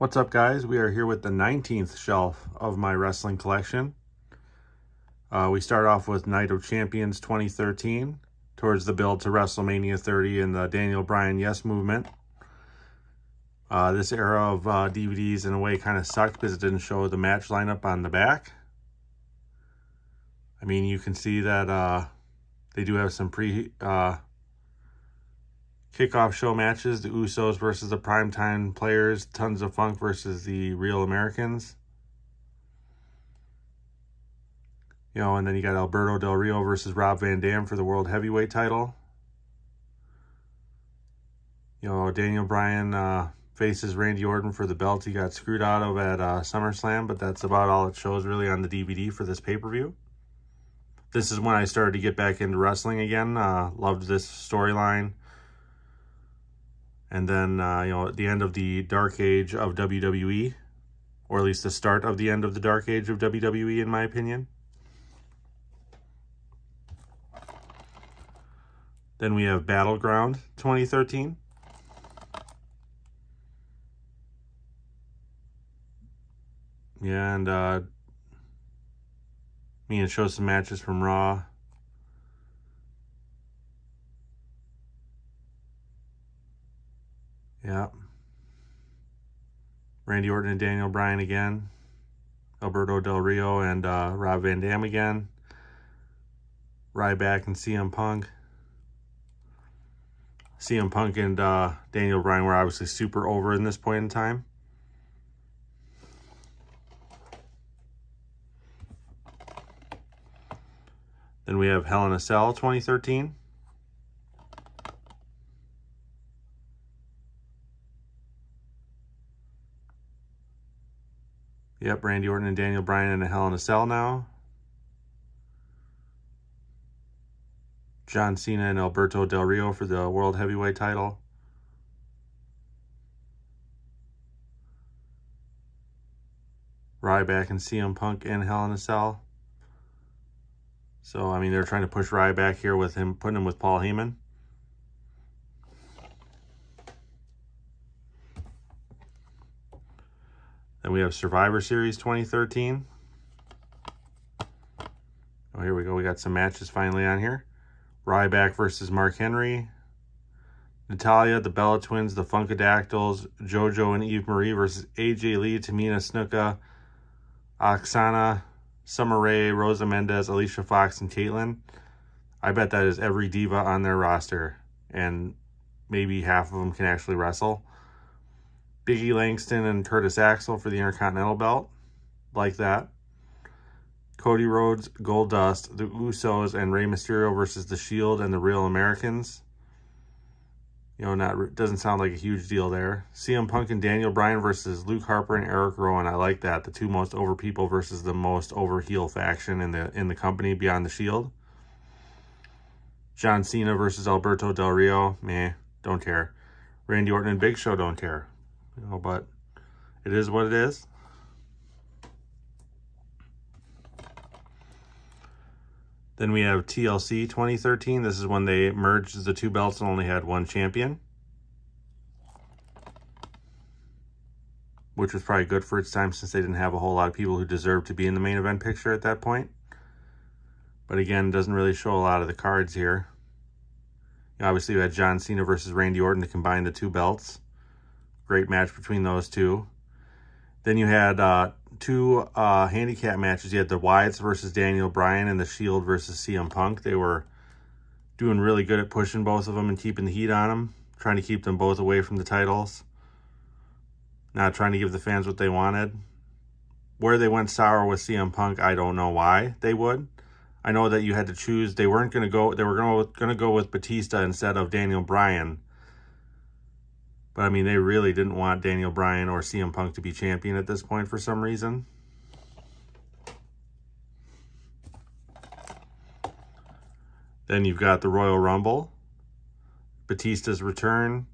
What's up, guys? We are here with the 19th shelf of my wrestling collection. We start off with Night of Champions 2013, towards the build to WrestleMania 30 and the Daniel Bryan Yes movement. This era of DVDs in a way kind of sucked because it didn't show the match lineup on the back. I mean, you can see that they do have some kickoff show matches, the Usos versus the Primetime Players, Tons of Funk versus the Real Americans. You know, and then you got Alberto Del Rio versus Rob Van Dam for the World Heavyweight title. You know, Daniel Bryan faces Randy Orton for the belt he got screwed out of at SummerSlam, but that's about all it shows really on the DVD for this pay-per-view. This is when I started to get back into wrestling again. Loved this storyline. And then, you know, at the end of the dark age of WWE, or at least the start of the end of the dark age of WWE, in my opinion. Then we have Battleground 2013. Yeah, and it shows some matches from Raw. Yeah. Randy Orton and Daniel Bryan again. Alberto Del Rio and Rob Van Dam again. Ryback and CM Punk. CM Punk and Daniel Bryan were obviously super over in this point in time. Then we have Hell in a Cell 2013. Yep, Randy Orton and Daniel Bryan in a Hell in a Cell now. John Cena and Alberto Del Rio for the World Heavyweight title. Ryback and CM Punk in Hell in a Cell. So, I mean, they're trying to push Ryback here with him, putting him with Paul Heyman. Then we have Survivor Series 2013. Oh, here we go. We got some matches finally on here. Ryback versus Mark Henry. Natalya, the Bella Twins, the Funkadactyls, JoJo and Eve Marie versus AJ Lee, Tamina Snuka, Oksana, Summer Rae, Rosa Mendez, Alicia Fox, and Caitlyn. I bet that is every diva on their roster, and maybe half of them can actually wrestle. Biggie Langston and Curtis Axel for the Intercontinental belt. Like that. Cody Rhodes, Goldust, the Usos, and Rey Mysterio versus The Shield and the Real Americans. You know, doesn't sound like a huge deal there. CM Punk and Daniel Bryan versus Luke Harper and Eric Rowan. I like that. The two most over people versus the most over heel faction in the company beyond The Shield. John Cena versus Alberto Del Rio. Meh, don't care. Randy Orton and Big Show, don't care. You know, but it is what it is. Then we have TLC 2013. This is when they merged the two belts and only had one champion, which was probably good for its time since they didn't have a whole lot of people who deserved to be in the main event picture at that point. But again, doesn't really show a lot of the cards here. You know, obviously, we had John Cena versus Randy Orton to combine the two belts. Great match between those two. Then you had two handicap matches. You had the Wyatts versus Daniel Bryan and the Shield versus CM Punk. They were doing really good at pushing both of them and keeping the heat on them, trying to keep them both away from the titles, not trying to give the fans what they wanted. Where they went sour with CM Punk, I don't know why they would. I know that you had to choose. They weren't going to go. They were going to go with Batista instead of Daniel Bryan. But, I mean, they really didn't want Daniel Bryan or CM Punk to be champion at this point for some reason. Then you've got the Royal Rumble. Batista's return.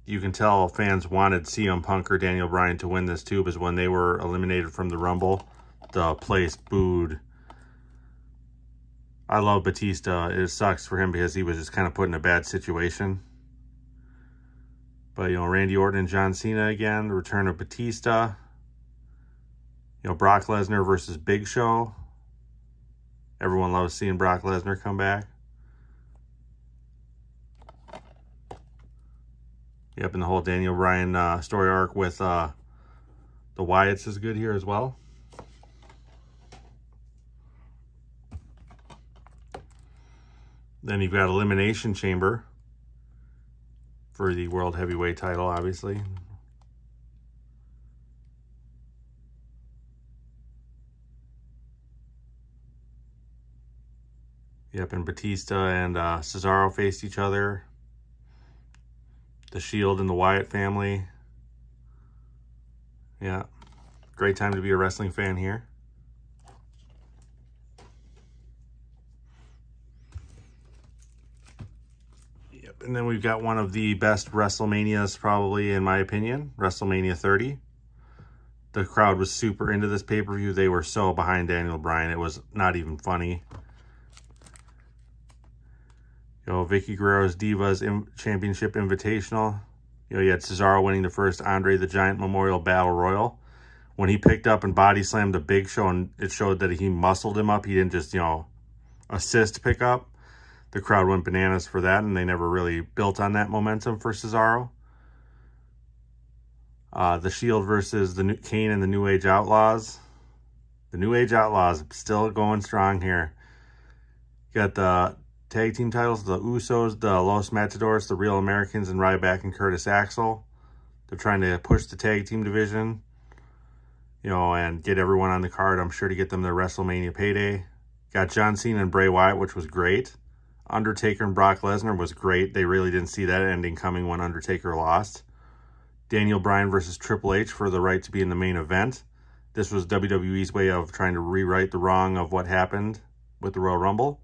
You can tell fans wanted CM Punk or Daniel Bryan to win this too, because when they were eliminated from the Rumble, the place booed. I love Batista. It sucks for him because he was just kind of put in a bad situation. But, you know, Randy Orton and John Cena again, the return of Batista. You know, Brock Lesnar versus Big Show. Everyone loves seeing Brock Lesnar come back. Yep, and the whole Daniel Bryan story arc with the Wyatts is good here as well. Then you've got Elimination Chamber for the World Heavyweight title, obviously. Yep, and Batista and Cesaro faced each other. The Shield and the Wyatt family. Yeah, great time to be a wrestling fan here. Yep, and then we've got one of the best WrestleManias, probably, in my opinion, WrestleMania 30. The crowd was super into this pay-per-view. They were so behind Daniel Bryan. It was not even funny. You know, Vicky Guerrero's Divas Championship Invitational. You know, you had Cesaro winning the first Andre the Giant Memorial Battle Royal. When he picked up and body slammed the Big Show, and it showed that he muscled him up. He didn't just, you know, assist pick up. The crowd went bananas for that, and they never really built on that momentum for Cesaro. The Shield versus the Kane and the New Age Outlaws. The New Age Outlaws still going strong here. You got the tag team titles, the Usos, the Los Matadors, the Real Americans, and Ryback and Curtis Axel. They're trying to push the tag team division, you know, and get everyone on the card, I'm sure, to get them their WrestleMania payday. Got John Cena and Bray Wyatt, which was great. Undertaker and Brock Lesnar was great. They really didn't see that ending coming when Undertaker lost. Daniel Bryan versus Triple H for the right to be in the main event. This was WWE's way of trying to rewrite the wrong of what happened with the Royal Rumble.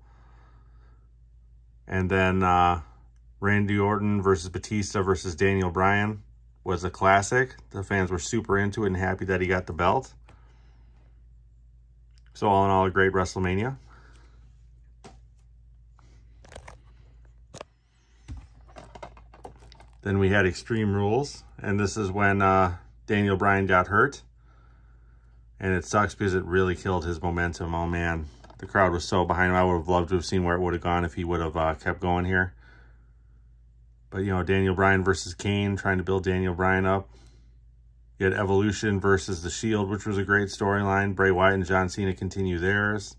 And then Randy Orton versus Batista versus Daniel Bryan was a classic. The fans were super into it and happy that he got the belt. So all in all, a great WrestleMania. Then we had Extreme Rules, and this is when Daniel Bryan got hurt. And it sucks because it really killed his momentum. Oh, man. The crowd was so behind him. I would have loved to have seen where it would have gone if he would have kept going here. But, you know, Daniel Bryan versus Kane, trying to build Daniel Bryan up. You had Evolution versus The Shield, which was a great storyline. Bray Wyatt and John Cena continue theirs.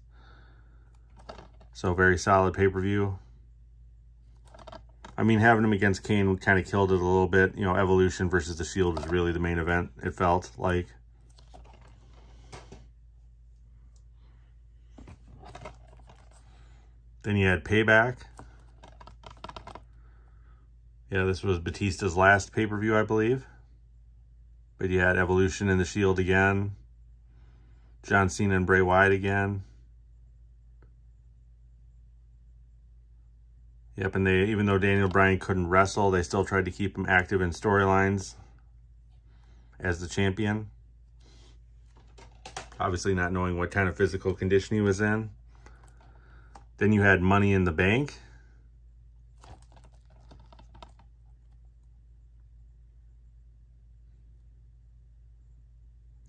So, very solid pay-per-view. I mean, having him against Kane kind of killed it a little bit. You know, Evolution versus The Shield was really the main event, it felt like. Then you had Payback. Yeah, this was Batista's last pay-per-view, I believe. But you had Evolution and The Shield again. John Cena and Bray Wyatt again. Yep, and they, even though Daniel Bryan couldn't wrestle, they still tried to keep him active in storylines as the champion. Obviously not knowing what kind of physical condition he was in. Then you had Money in the Bank.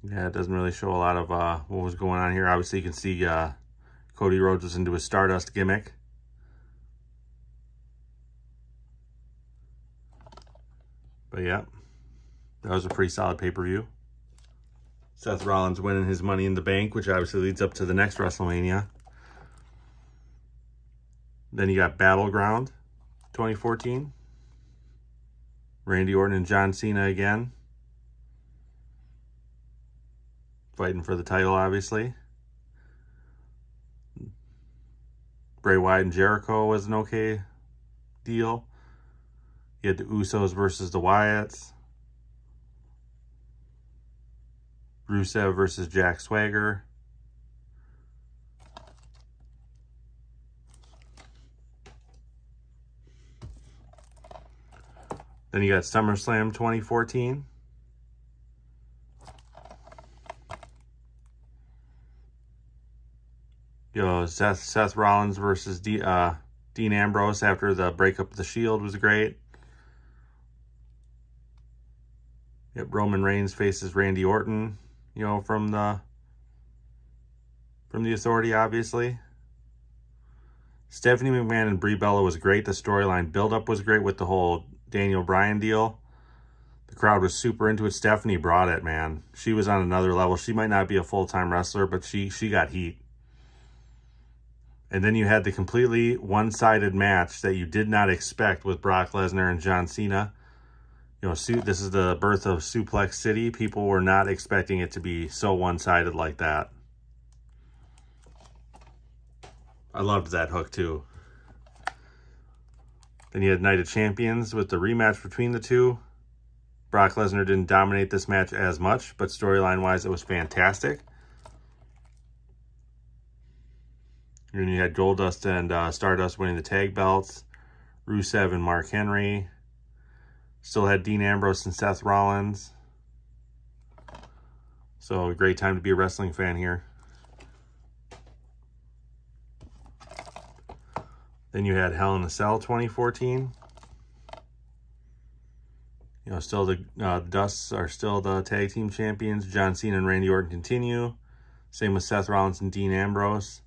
Yeah, it doesn't really show a lot of what was going on here. Obviously, you can see Cody Rhodes was into his Stardust gimmick. But yeah, that was a pretty solid pay-per-view. Seth Rollins winning his Money in the Bank, which obviously leads up to the next WrestleMania. Then you got Battleground 2014. Randy Orton and John Cena again. Fighting for the title, obviously. Bray Wyatt and Jericho was an okay deal. You had the Usos versus the Wyatts. Rusev versus Jack Swagger. Then you got SummerSlam 2014. You know, Seth Rollins versus Dean Ambrose after the breakup of the Shield was great. Yep, Roman Reigns faces Randy Orton, you know, from the Authority, obviously. Stephanie McMahon and Brie Bella was great. The storyline build-up was great with the whole Daniel Bryan deal. The crowd was super into it. Stephanie brought it, man. She was on another level. She might not be a full-time wrestler, but she got heat. And then you had the completely one-sided match that you did not expect with Brock Lesnar and John Cena. You know, this is the birth of Suplex City. People were not expecting it to be so one-sided like that. I loved that hook, too. Then you had Night of Champions with the rematch between the two. Brock Lesnar didn't dominate this match as much, but storyline-wise, it was fantastic. And you had Goldust and Stardust winning the tag belts. Rusev and Mark Henry. Still had Dean Ambrose and Seth Rollins. So a great time to be a wrestling fan here. Then you had Hell in a Cell 2014. You know, still the Dusts are still the tag team champions. John Cena and Randy Orton continue. Same with Seth Rollins and Dean Ambrose.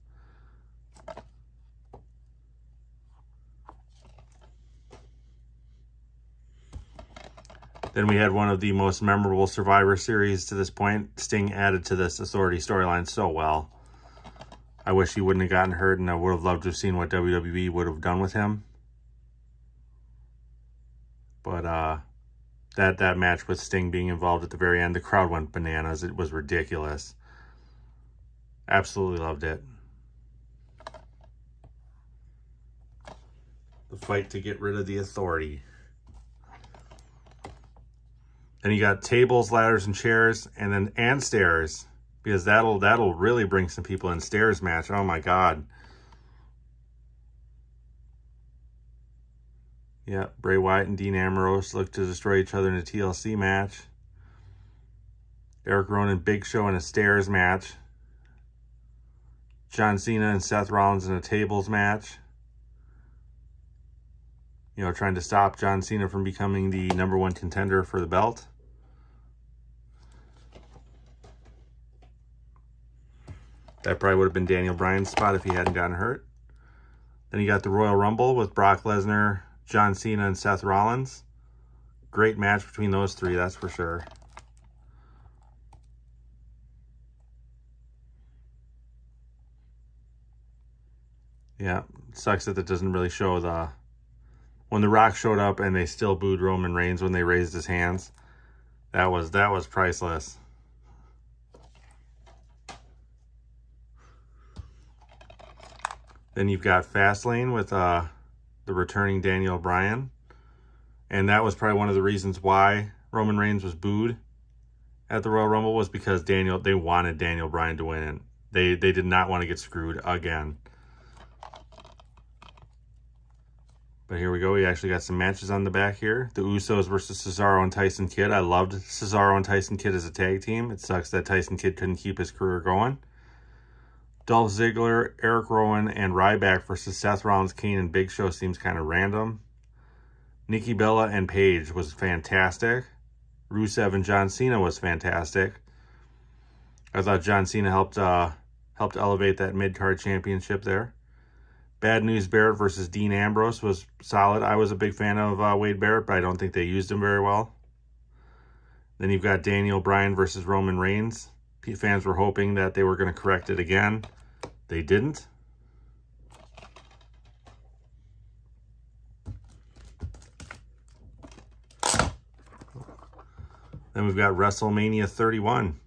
Then we had one of the most memorable Survivor Series to this point. Sting added to this Authority storyline so well. I wish he wouldn't have gotten hurt, and I would have loved to have seen what WWE would have done with him. But that match with Sting being involved at the very end, the crowd went bananas. It was ridiculous. Absolutely loved it. The fight to get rid of the Authority. Then you got tables, ladders, and chairs, and stairs, because that'll really bring some people in. Stairs match, oh my God. Yeah, Bray Wyatt and Dean Ambrose look to destroy each other in a TLC match. Eric Rowan and Big Show in a stairs match. John Cena and Seth Rollins in a tables match. You know, trying to stop John Cena from becoming the #1 contender for the belt. That probably would have been Daniel Bryan's spot if he hadn't gotten hurt. Then you got the Royal Rumble with Brock Lesnar, John Cena, and Seth Rollins. Great match between those three, that's for sure. Yeah, it sucks that doesn't really show the... When The Rock showed up and they still booed Roman Reigns when they raised his hands. That was priceless. Then you've got Fastlane with the returning Daniel Bryan. And that was probably one of the reasons why Roman Reigns was booed at the Royal Rumble, was because they wanted Daniel Bryan to win. They did not want to get screwed again. But here we go. We actually got some matches on the back here. The Usos versus Cesaro and Tyson Kidd. I loved Cesaro and Tyson Kidd as a tag team. It sucks that Tyson Kidd couldn't keep his career going. Dolph Ziggler, Eric Rowan, and Ryback versus Seth Rollins, Kane, and Big Show seems kind of random. Nikki Bella and Paige was fantastic. Rusev and John Cena was fantastic. I thought John Cena helped elevate that mid-card championship there. Bad News Barrett versus Dean Ambrose was solid. I was a big fan of Wade Barrett, but I don't think they used him very well. Then you've got Daniel Bryan versus Roman Reigns. Fans were hoping that they were going to correct it again. They didn't. Then we've got WrestleMania 31.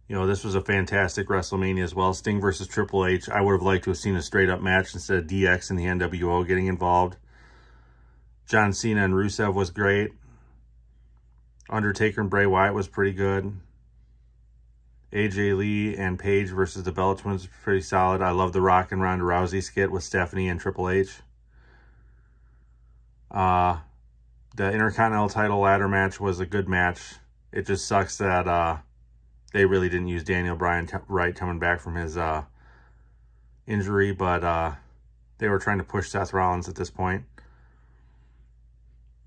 You know, this was a fantastic WrestleMania as well. Sting versus Triple H. I would have liked to have seen a straight-up match instead of DX and the NWO getting involved. John Cena and Rusev was great. Undertaker and Bray Wyatt was pretty good. AJ Lee and Paige versus the Bella Twins was pretty solid. I love the Rock and Ronda Rousey skit with Stephanie and Triple H. The Intercontinental title ladder match was a good match. It just sucks that they really didn't use Daniel Bryan right coming back from his injury, but they were trying to push Seth Rollins at this point.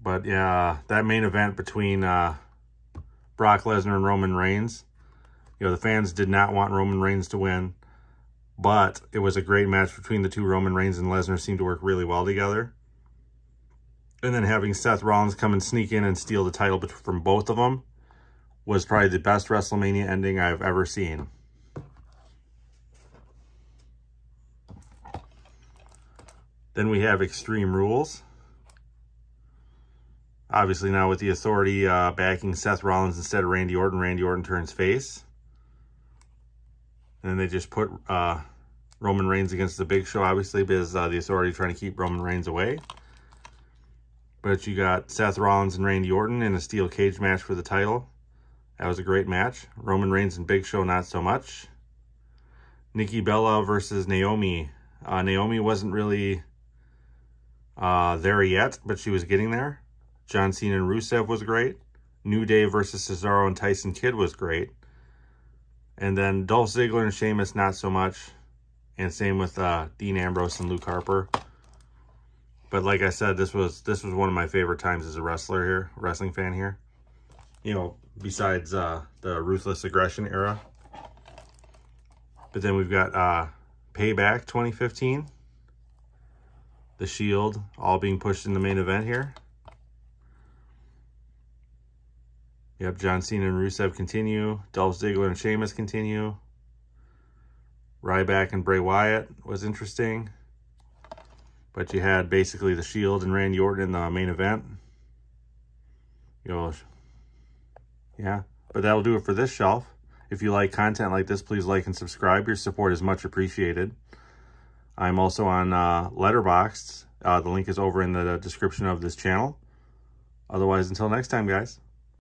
But yeah, that main event between Brock Lesnar and Roman Reigns, you know, the fans did not want Roman Reigns to win, but it was a great match between the two. Roman Reigns and Lesnar seemed to work really well together. And then having Seth Rollins come and sneak in and steal the title from both of them was probably the best WrestleMania ending I've ever seen. Then we have Extreme Rules. Obviously now with the Authority backing Seth Rollins instead of Randy Orton, Randy Orton turns face. And then they just put Roman Reigns against the Big Show, obviously, because the Authority trying to keep Roman Reigns away. But you got Seth Rollins and Randy Orton in a steel cage match for the title. That was a great match. Roman Reigns and Big Show, not so much. Nikki Bella versus Naomi. Naomi wasn't really there yet, but she was getting there. John Cena and Rusev was great. New Day versus Cesaro and Tyson Kidd was great. And then Dolph Ziggler and Sheamus, not so much. And same with Dean Ambrose and Luke Harper. But like I said, this was one of my favorite times as a wrestling fan here. You know, besides the Ruthless Aggression era. But then we've got Payback 2015. The Shield all being pushed in the main event here. Yep, John Cena and Rusev continue. Dolph Ziggler and Sheamus continue. Ryback and Bray Wyatt was interesting. But you had basically the Shield and Randy Orton in the main event. You know, yeah. But that'll do it for this shelf. If you like content like this, please like and subscribe. Your support is much appreciated. I'm also on Letterboxd. The link is over in the description of this channel. Otherwise, until next time, guys.